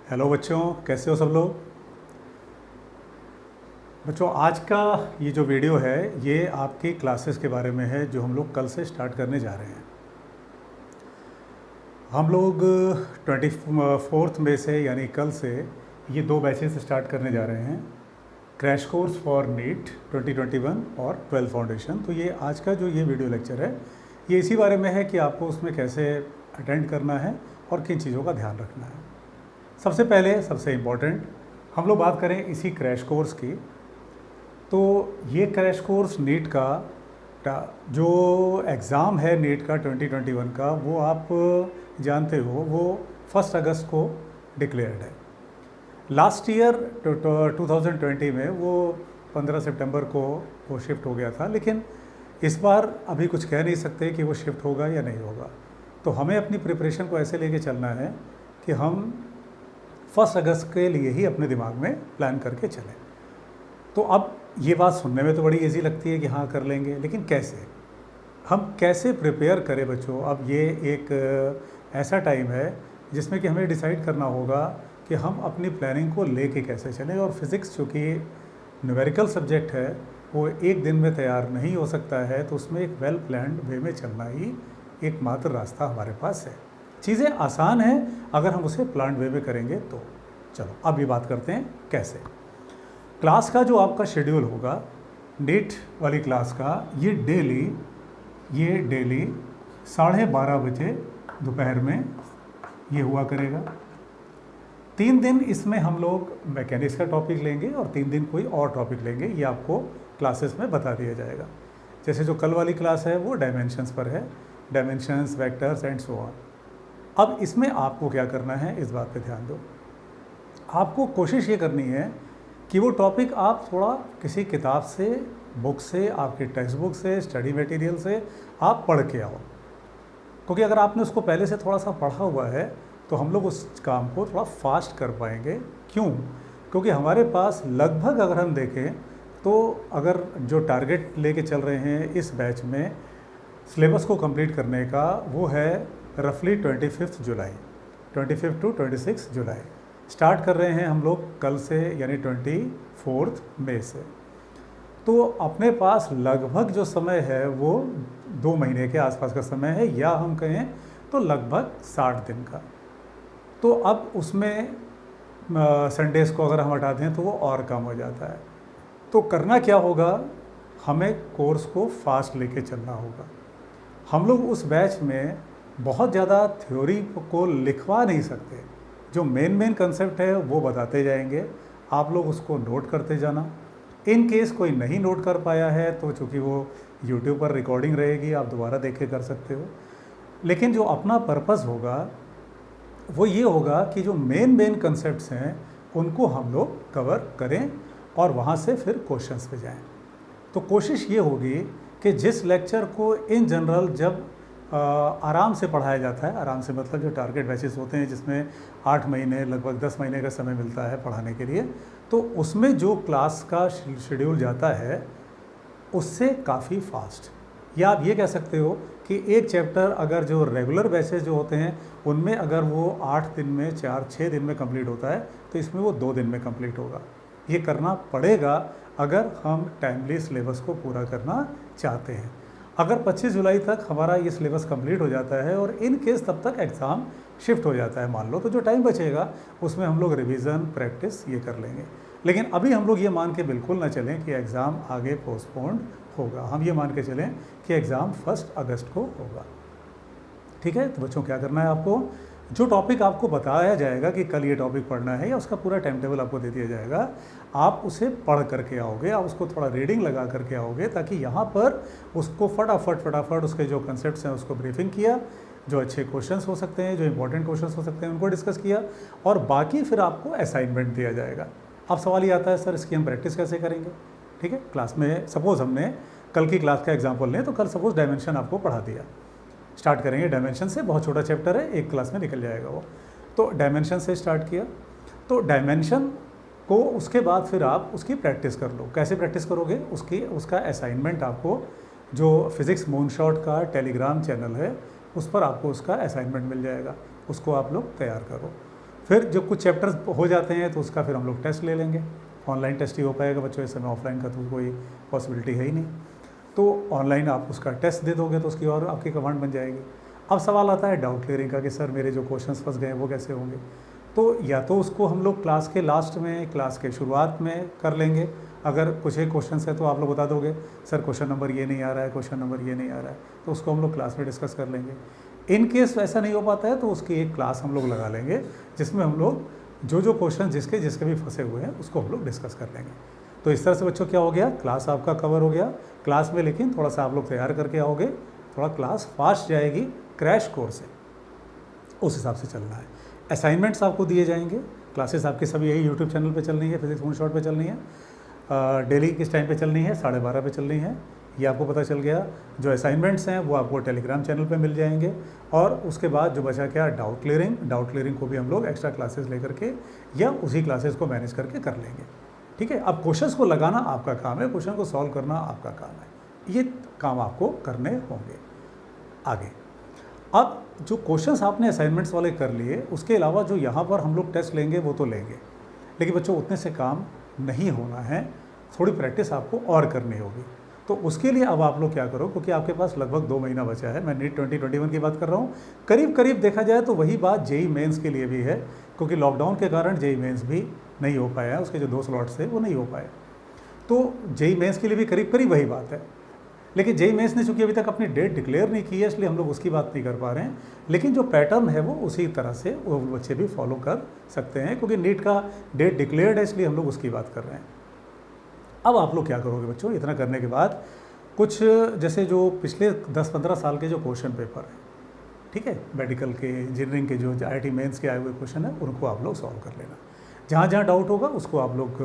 Hello बच्चों, कैसे हो सब लोग। बच्चों, आज का ये जो वीडियो है ये आपकी क्लासेस के बारे में है जो हम लोग कल से स्टार्ट करने जा रहे हैं। हम लोग 24 मई से यानी कल से ये 2 बैचेस स्टार्ट करने जा रहे हैं। क्रैश कोर्स फॉर नीट 2021 और 12 फाउंडेशन। तो ये आज का जो ये वीडियो लेक्चर है ये इसी बारे में है कि आपको उसमें कैसे अटेंड करना है और किन चीज़ों का ध्यान रखना है। सबसे पहले सबसे इम्पोर्टेंट हम लोग बात करें इसी क्रैश कोर्स की। तो ये क्रैश कोर्स नीट का जो एग्ज़ाम है नीट का 2021 का, वो आप जानते हो वो 1 अगस्त को डिक्लेयर्ड है। लास्ट ईयर 2020 में वो 15 सितंबर को वो शिफ्ट हो गया था, लेकिन इस बार अभी कुछ कह नहीं सकते कि वो शिफ्ट होगा या नहीं होगा। तो हमें अपनी प्रिपरेशन को ऐसे लेके चलना है कि हम 1 अगस्त के लिए ही अपने दिमाग में प्लान करके चलें। तो अब ये बात सुनने में तो बड़ी इजी लगती है कि हाँ कर लेंगे, लेकिन कैसे, हम कैसे प्रिपेयर करें बच्चों। अब ये एक ऐसा टाइम है जिसमें कि हमें डिसाइड करना होगा कि हम अपनी प्लानिंग को लेके कैसे चलें। और फिज़िक्स चूँकि न्यूमेरिकल सब्जेक्ट है वो एक दिन में तैयार नहीं हो सकता है, तो उसमें एक वेल प्लान्ड वे में चलना ही एकमात्र रास्ता हमारे पास है। चीज़ें आसान हैं अगर हम उसे प्लान्ड वे में करेंगे तो। चलो अब ये बात करते हैं कैसे। क्लास का जो आपका शेड्यूल होगा नीट वाली क्लास का, ये डेली 12:30 बजे दोपहर में ये हुआ करेगा। 3 दिन इसमें हम लोग मैकेनिक्स का टॉपिक लेंगे और 3 दिन कोई और टॉपिक लेंगे, ये आपको क्लासेस में बता दिया जाएगा। जैसे जो कल वाली क्लास है वो डायमेंशंस पर है, dimensions, vectors and so on. अब इसमें आपको क्या करना है इस बात पे ध्यान दो। आपको कोशिश ये करनी है कि वो टॉपिक आप थोड़ा किसी किताब से, बुक से, आपके टेक्स्ट बुक से, स्टडी मटेरियल से आप पढ़ के आओ। क्योंकि अगर आपने उसको पहले से थोड़ा सा पढ़ा हुआ है तो हम लोग उस काम को थोड़ा फास्ट कर पाएंगे। क्यों? क्योंकि हमारे पास लगभग अगर हम देखें तो अगर जो टारगेट लेके चल रहे हैं इस बैच में सिलेबस को कंप्लीट करने का, वो है रफली 25 जुलाई, 25 टू 26 जुलाई। स्टार्ट कर रहे हैं हम लोग कल से यानी 24 मई से। तो अपने पास लगभग जो समय है वो 2 महीने के आसपास का समय है, या हम कहें तो लगभग 60 दिन का। तो अब उसमें संडेज़ को अगर हम हटा दें तो वो और कम हो जाता है। तो करना क्या होगा, हमें कोर्स को फास्ट लेके चलना होगा। हम लोग उस बैच में बहुत ज़्यादा थ्योरी को लिखवा नहीं सकते, जो मेन कंसेप्ट है वो बताते जाएंगे, आप लोग उसको नोट करते जाना। इन केस कोई नहीं नोट कर पाया है तो चूँकि वो यूट्यूब पर रिकॉर्डिंग रहेगी, आप दोबारा देख के कर सकते हो। लेकिन जो अपना पर्पस होगा वो ये होगा कि जो मेन कंसेप्ट्स हैं उनको हम लोग कवर करें और वहाँ से फिर क्वेश्चंस पे जाएं। तो कोशिश ये होगी कि जिस लेक्चर को इन जनरल जब आराम से पढ़ाया जाता है, आराम से मतलब जो टारगेट बैचेस होते हैं जिसमें 8 महीने, लगभग 10 महीने का समय मिलता है पढ़ाने के लिए, तो उसमें जो क्लास का शेड्यूल जाता है उससे काफ़ी फास्ट। या आप ये कह सकते हो कि एक चैप्टर अगर जो रेगुलर बैचेस जो होते हैं उनमें अगर वो 8 दिन में, 4-6 दिन में कंप्लीट होता है, तो इसमें वो 2 दिन में कंप्लीट होगा। ये करना पड़ेगा अगर हम टाइमली सिलेबस को पूरा करना चाहते हैं। अगर 25 जुलाई तक हमारा ये सिलेबस कंप्लीट हो जाता है और इन केस तब तक एग्ज़ाम शिफ्ट हो जाता है मान लो, तो जो टाइम बचेगा उसमें हम लोग रिवीजन, प्रैक्टिस ये कर लेंगे। लेकिन अभी हम लोग ये मान के बिल्कुल ना चलें कि एग्ज़ाम आगे पोस्टपोन्ड होगा। हम ये मान के चलें कि एग्ज़ाम 1 अगस्त को होगा। ठीक है, तो बच्चों क्या करना है, आपको जो टॉपिक आपको बताया जाएगा कि कल ये टॉपिक पढ़ना है, या उसका पूरा टाइम टेबल आपको दे दिया जाएगा, आप उसे पढ़ करके आओगे, आप उसको थोड़ा रीडिंग लगा करके आओगे, ताकि यहाँ पर उसको फटाफट उसके जो कंसेप्ट्स हैं उसको ब्रीफिंग किया, जो अच्छे क्वेश्चंस हो सकते हैं, जो इंपॉर्टेंट क्वेश्चंस हो सकते हैं उनको डिस्कस किया, और बाकी फिर आपको असाइनमेंट दिया जाएगा। अब सवाल ये आता है सर इसकी हम प्रैक्टिस कैसे करेंगे। ठीक है, क्लास में सपोज़ हमने कल की क्लास का एग्जाम्पल लें तो कल सपोज़ डायमेंशन आपको पढ़ा दिया, स्टार्ट करेंगे डायमेंशन से, बहुत छोटा चैप्टर है, एक क्लास में निकल जाएगा वो। तो डायमेंशन से स्टार्ट किया, तो डायमेंशन को उसके बाद फिर आप उसकी प्रैक्टिस कर लो। कैसे प्रैक्टिस करोगे, उसका असाइनमेंट आपको जो फिज़िक्स मूनशॉट का टेलीग्राम चैनल है उस पर आपको उसका असाइनमेंट मिल जाएगा, उसको आप लोग तैयार करो। फिर जब कुछ चैप्टर्स हो जाते हैं तो उसका फिर हम लोग टेस्ट ले लेंगे। ऑनलाइन टेस्ट ही हो पाएगा बच्चों, इस समय ऑफलाइन का तो कोई पॉसिबिलिटी है ही नहीं। तो ऑनलाइन आप उसका टेस्ट दे दोगे तो उसकी और आपकी कमांड बन जाएगी। अब सवाल आता है डाउट क्लियरिंग का कि सर मेरे जो क्वेश्चंस फंस गए वो कैसे होंगे। तो या तो उसको हम लोग क्लास के लास्ट में, क्लास के शुरुआत में कर लेंगे। अगर कुछ एक क्वेश्चन है तो आप लोग बता दोगे सर क्वेश्चन नंबर ये नहीं आ रहा है, क्वेश्चन नंबर ये नहीं आ रहा है, तो उसको हम लोग क्लास में डिस्कस कर लेंगे। इन केस ऐसा नहीं हो पाता है तो उसकी एक क्लास हम लोग लगा लेंगे जिसमें हम लोग जो क्वेश्चन जिसके भी फंसे हुए हैं उसको हम लोग डिस्कस कर लेंगे। तो इस तरह से बच्चों क्या हो गया, क्लास आपका कवर हो गया। क्लास में लेकिन थोड़ा सा आप लोग तैयार करके आओगे, थोड़ा क्लास फास्ट जाएगी, क्रैश कोर्स है, उस हिसाब से चलना है। असाइनमेंट्स आपको दिए जाएंगे। क्लासेस आपकी सभी यही यूट्यूब चैनल पे चल रही है, फिजिक्स मूनशॉट पे चल रही है, डेली किस टाइम पे चल रही है, 12:30 पे चल रही है, ये आपको पता चल गया। जो असाइनमेंट्स हैं वो आपको टेलीग्राम चैनल पे मिल जाएंगे। और उसके बाद जो बचा क्या, डाउट क्लियरिंग को भी हम लोग एक्स्ट्रा क्लासेस लेकर के या उसी क्लासेस को मैनेज करके कर लेंगे। ठीक है, अब क्वेश्चंस को लगाना आपका काम है, क्वेश्चन को सॉल्व करना आपका काम है, ये काम आपको करने होंगे आगे। अब जो क्वेश्चंस आपने असाइनमेंट्स वाले कर लिए, उसके अलावा जो यहाँ पर हम लोग टेस्ट लेंगे वो तो लेंगे, लेकिन बच्चों उतने से काम नहीं होना है, थोड़ी प्रैक्टिस आपको और करनी होगी। तो उसके लिए अब आप लोग क्या करो, क्योंकि आपके पास लगभग 2 महीना बचा है, मैं नीट 2021 की बात कर रहा हूँ, करीब देखा जाए तो वही बात जेई मेंस के लिए भी है, क्योंकि लॉकडाउन के कारण जेई मेंस भी नहीं हो पाया, उसके जो 2 स्लॉट्स थे वो नहीं हो पाए। तो जेई मेंस के लिए भी करीब वही बात है। लेकिन जेई मेंस ने चूँकि अभी तक अपनी डेट डिक्लेयर नहीं की है, इसलिए हम लोग उसकी बात नहीं कर पा रहे हैं। लेकिन जो पैटर्न है वो उसी तरह से वो बच्चे भी फॉलो कर सकते हैं, क्योंकि नीट का डेट डिक्लेयर्ड है, इसलिए हम लोग उसकी बात कर रहे हैं। अब आप लोग क्या करोगे बच्चों, इतना करने के बाद कुछ जैसे जो पिछले 10-15 साल के जो क्वेश्चन पेपर हैं, ठीक है, मेडिकल के, इंजीनियरिंग के जो IIT मेंस के आए हुए क्वेश्चन हैं उनको आप लोग सॉल्व कर लेना। जहाँ डाउट होगा उसको आप लोग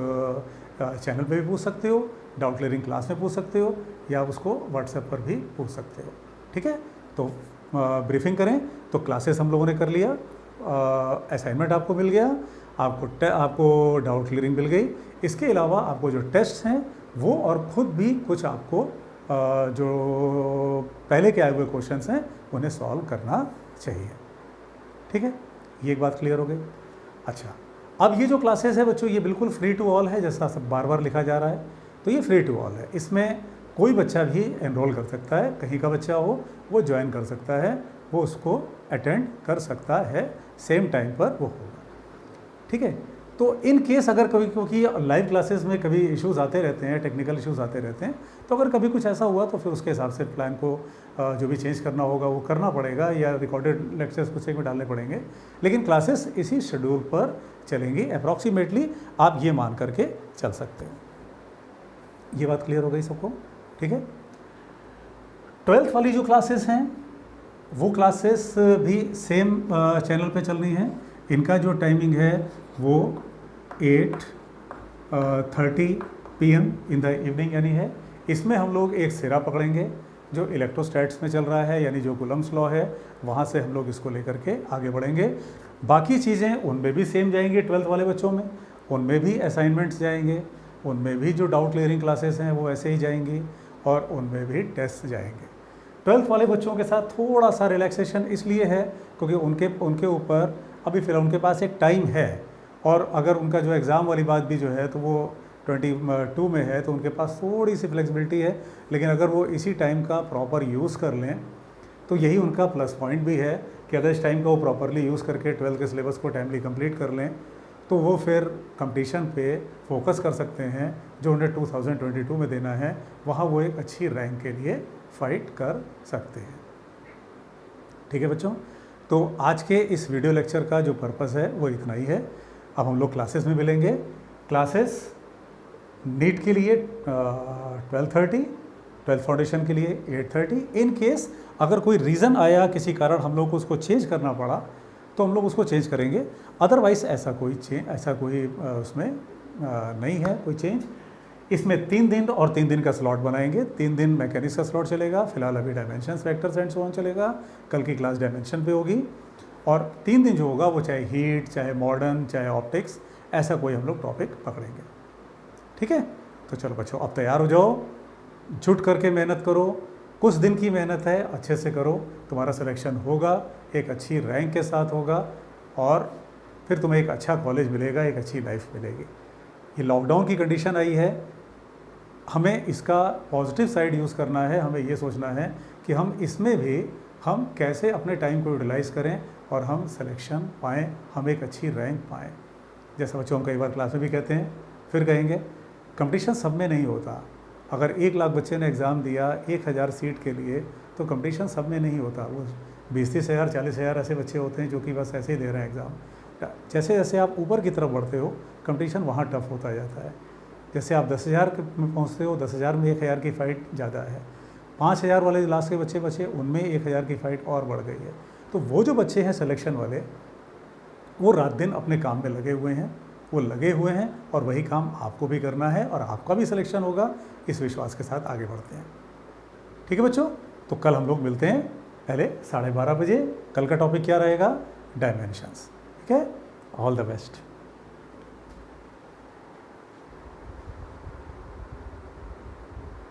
चैनल पे भी पूछ सकते हो, डाउट क्लियरिंग क्लास में पूछ सकते हो, या उसको व्हाट्सएप पर भी पूछ सकते हो। ठीक है, तो ब्रीफिंग करें तो क्लासेस हम लोगों ने कर लिया, असाइनमेंट आपको मिल गया, आपको डाउट क्लियरिंग मिल गई। इसके अलावा आपको जो टेस्ट हैं वो और ख़ुद भी कुछ आपको जो पहले के आए हुए क्वेश्चंस हैं उन्हें सॉल्व करना चाहिए। ठीक है, ये एक बात क्लियर हो गई। अच्छा, अब ये जो क्लासेस है बच्चों ये बिल्कुल फ्री टू ऑल है, जैसा सब बार लिखा जा रहा है, तो ये फ्री टू ऑल है। इसमें कोई बच्चा भी एनरोल कर सकता है, कहीं का बच्चा हो वो ज्वाइन कर सकता है, वो उसको अटेंड कर सकता है, सेम टाइम पर वो होगा। ठीक है, तो इन केस अगर कभी, क्योंकि लाइव क्लासेस में कभी इश्यूज़ आते रहते हैं, टेक्निकल इश्यूज़ आते रहते हैं, तो अगर कभी कुछ ऐसा हुआ तो फिर उसके हिसाब से प्लान को जो भी चेंज करना होगा वो करना पड़ेगा, या रिकॉर्डेड लेक्चर्स कुछ एक में डालने पड़ेंगे। लेकिन क्लासेस इसी शेड्यूल पर चलेंगी, अप्रॉक्सीमेटली आप ये मान करके चल सकते हैं। ये बात क्लियर हो गई सबको? ठीक है, 12th वाली जो क्लासेस हैं वो क्लासेस भी सेम चैनल पे चल रही हैं। इनका जो टाइमिंग है वो 8:30 PM इन द इवनिंग यानी है। इसमें हम लोग एक सिरा पकड़ेंगे जो इलेक्ट्रोस्टैट्स में चल रहा है, यानी जो कूलम्स लॉ है, वहाँ से हम लोग इसको लेकर के आगे बढ़ेंगे। बाकी चीज़ें उनमें भी सेम जाएंगी, 12th वाले बच्चों में उनमें भी असाइनमेंट्स जाएंगे, उनमें भी जो डाउट क्लियरिंग क्लासेस हैं वो ऐसे ही जाएंगी, और उनमें भी टेस्ट जाएंगे। 12th वाले बच्चों के साथ थोड़ा सा रिलैक्सेशन इसलिए है क्योंकि उनके ऊपर अभी फिलहाल उनके पास एक टाइम है, और अगर उनका जो एग्ज़ाम वाली बात भी जो है तो वो 22 में है, तो उनके पास थोड़ी सी फ्लेक्सिबिलिटी है। लेकिन अगर वो इसी टाइम का प्रॉपर यूज़ कर लें तो यही उनका प्लस पॉइंट भी है कि अगर इस टाइम का वो प्रॉपरली यूज़ करके 12th के सिलेबस को टाइमली कंप्लीट कर लें तो वो फिर कंपटीशन पे फोकस कर सकते हैं, जो उन्हें 2022 में देना है, वहाँ वो एक अच्छी रैंक के लिए फ़ाइट कर सकते हैं। ठीक है बच्चों, तो आज के इस वीडियो लेक्चर का जो पर्पस है वो इतना ही है। अब हम लोग क्लासेस में मिलेंगे। क्लासेस नीट के लिए 12:30, 12th फाउंडेशन के लिए 8:30। इन केस अगर कोई रीज़न आया, किसी कारण हम लोग को उसको चेंज करना पड़ा, तो हम लोग उसको चेंज करेंगे। अदरवाइज़ ऐसा कोई उसमें नहीं है कोई चेंज। इसमें 3 दिन और 3 दिन का स्लॉट बनाएंगे। 3 दिन मैकेनिक्स का स्लॉट चलेगा, फिलहाल अभी dimensions, vectors and so on चलेगा, कल की क्लास डायमेंशन पे होगी। और 3 दिन जो होगा वो चाहे हीट, चाहे मॉडर्न, चाहे ऑप्टिक्स, ऐसा कोई हम लोग टॉपिक पकड़ेंगे। ठीक है, तो चलो बच्चों अब तैयार हो जाओ, जुट करके मेहनत करो, कुछ दिन की मेहनत है, अच्छे से करो, तुम्हारा सिलेक्शन होगा, एक अच्छी रैंक के साथ होगा, और फिर तुम्हें एक अच्छा कॉलेज मिलेगा, एक अच्छी लाइफ मिलेगी। ये लॉकडाउन की कंडीशन आई है, हमें इसका पॉजिटिव साइड यूज़ करना है। हमें ये सोचना है कि हम इसमें भी हम कैसे अपने टाइम को यूटिलाइज़ करें और हम सिलेक्शन पाएँ, हम एक अच्छी रैंक पाएँ। जैसे बच्चों हम कई बार क्लास में भी कहते हैं, फिर कहेंगे, कंपटीशन सब में नहीं होता। अगर 1 लाख बच्चे ने एग्ज़ाम दिया 1000 सीट के लिए, तो कंपटीशन सब में नहीं होता। वो 20-30 हज़ार 40 हज़ार ऐसे बच्चे होते हैं जो कि बस ऐसे ही दे रहे हैं एग्ज़ाम। जैसे जैसे आप ऊपर की तरफ बढ़ते हो, कंपटीशन वहाँ टफ होता जाता है। जैसे आप 10,000 में पहुँचते हो, 10,000 में 1,000 की फ़ाइट ज़्यादा है। 5,000 वाले लास्ट के बच्चे बचे, उनमें 1,000 की फ़ाइट और बढ़ गई है। तो वो जो बच्चे हैं सिलेक्शन वाले, वो रात दिन अपने काम में लगे हुए हैं, वो लगे हुए हैं और वही काम आपको भी करना है और आपका भी सिलेक्शन होगा, इस विश्वास के साथ आगे बढ़ते हैं। ठीक है बच्चों, तो कल हम लोग मिलते हैं पहले 12:30 बजे। कल का टॉपिक क्या रहेगा? डायमेंशंस। ठीक है, ऑल द बेस्ट।